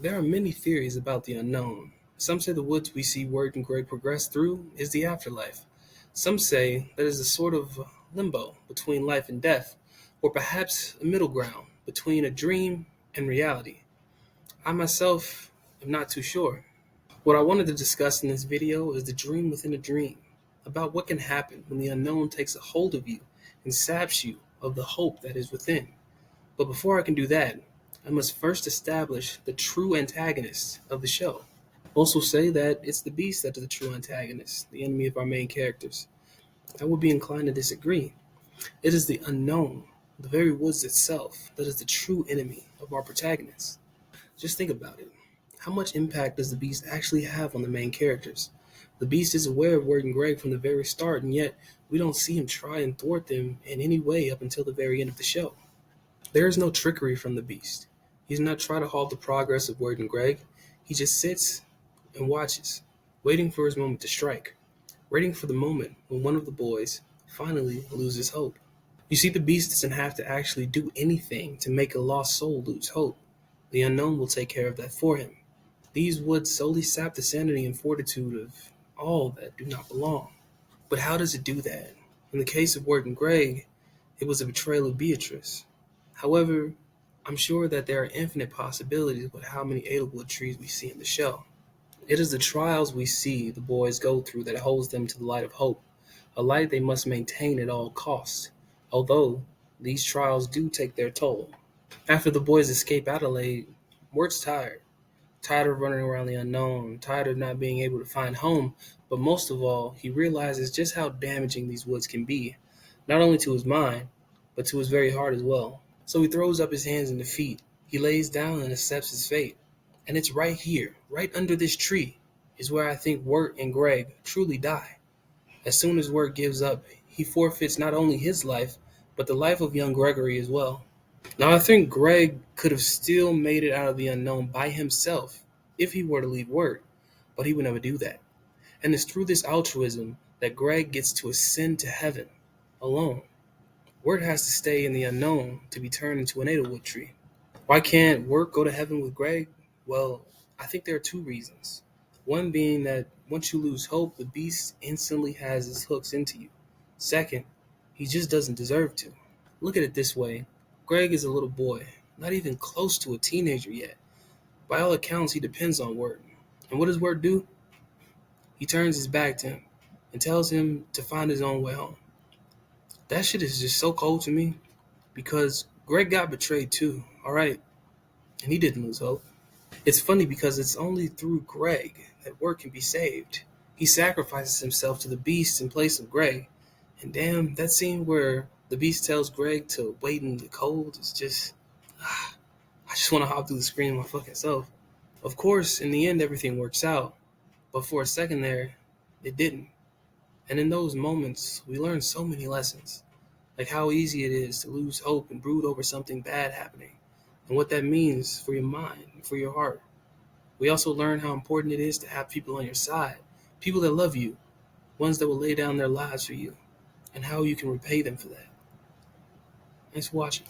There are many theories about the unknown. Some say the woods we see Word and Greg progress through is the afterlife. Some say that is a sort of limbo between life and death, or perhaps a middle ground between a dream and reality. I myself am not too sure. What I wanted to discuss in this video is the dream within a dream, about what can happen when the unknown takes a hold of you and saps you of the hope that is within. But before I can do that, I must first establish the true antagonist of the show. Also say that it's the beast that is the true antagonist, the enemy of our main characters. I would be inclined to disagree. It is the unknown, the very woods itself, that is the true enemy of our protagonists. Just think about it. How much impact does the beast actually have on the main characters? The beast is aware of Word and Greg from the very start, and yet we don't see him try and thwart them in any way up until the very end of the show. There is no trickery from the beast. He does not try to halt the progress of Word and Greg. He just sits and watches, waiting for his moment to strike, waiting for the moment when one of the boys finally loses hope. You see, the beast doesn't have to actually do anything to make a lost soul lose hope. The unknown will take care of that for him. These would solely sap the sanity and fortitude of all that do not belong. But how does it do that? In the case of Word and Greg, it was a betrayal of Beatrice. However, I'm sure that there are infinite possibilities with how many Edelwood trees we see in the show. It is the trials we see the boys go through that holds them to the light of hope, a light they must maintain at all costs, although these trials do take their toll. After the boys escape Adelaide, Word's tired of running around the unknown, tired of not being able to find home, but most of all, he realizes just how damaging these woods can be, not only to his mind, but to his very heart as well. So he throws up his hands in defeat. He lays down and accepts his fate. And it's right here, right under this tree, is where I think Wirt and Greg truly die. As soon as Wirt gives up, he forfeits not only his life, but the life of young Gregory as well. Now, I think Greg could have still made it out of the unknown by himself if he were to leave Wirt, but he would never do that. And it's through this altruism that Greg gets to ascend to heaven alone. Wirt has to stay in the unknown to be turned into an Edelwood tree. Why can't Wirt go to heaven with Greg? Well, I think there are two reasons. One being that once you lose hope, the beast instantly has his hooks into you. Second, he just doesn't deserve to. Look at it this way. Greg is a little boy, not even close to a teenager yet. By all accounts, he depends on Wirt. And what does Wirt do? He turns his back to him and tells him to find his own way home. That shit is just so cold to me because Greg got betrayed too, alright? And he didn't lose hope. It's funny because it's only through Greg that Wirt can be saved. He sacrifices himself to the beast in place of Greg. And damn, that scene where the beast tells Greg to wait in the cold is just... I just want to hop through the screen my fucking self. Of course, in the end, everything works out. But for a second there, it didn't. And in those moments, we learn so many lessons. Like how easy it is to lose hope and brood over something bad happening. And what that means for your mind and for your heart. We also learn how important it is to have people on your side. People that love you. Ones that will lay down their lives for you. And how you can repay them for that. Thanks for watching.